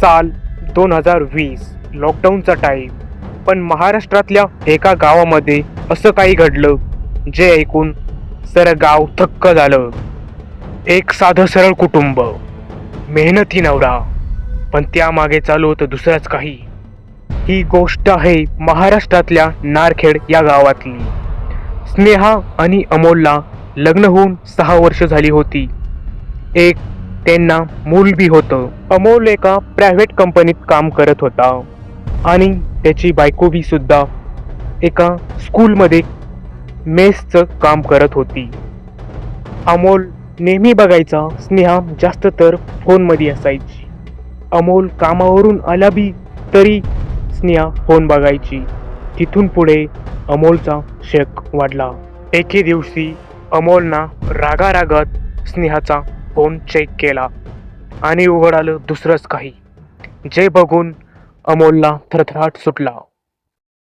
साल 2020, लॉकडाऊनचा टाईम. पण महाराष्ट्रातल्या एका गावामध्ये असं काही घडलं जे ऐकून सारं गाव थक्क झालं. एक साधं सरळ कुटुंब, मेहनती नवरा, पण त्यामागे चालू होतं दुसरंच काही. ही गोष्ट आहे महाराष्ट्रातल्या नारखेड या गावातली. स्नेहा आणि अमोलला लग्न होऊन 6 वर्ष झाली होती. एक त्यांना मूल बी होतं. अमोल एका प्रायव्हेट कंपनीत काम करत होता आणि त्याची बायको बी सुद्धा एका स्कूलमध्ये मेसचं काम करत होती. अमोल नेहमी बघायचा स्नेहा जास्त तर फोनमध्ये असायची. अमोल कामावरून आला बी तरी स्नेहा फोन बघायची. तिथून पुढे अमोलचा शक वाढला. एके दिवशी अमोलना रागारागात स्नेहाचा फोन चेक केला आणि उघड आलं दुसरंच काही, जे बघून अमोलला थरथराट सुटला.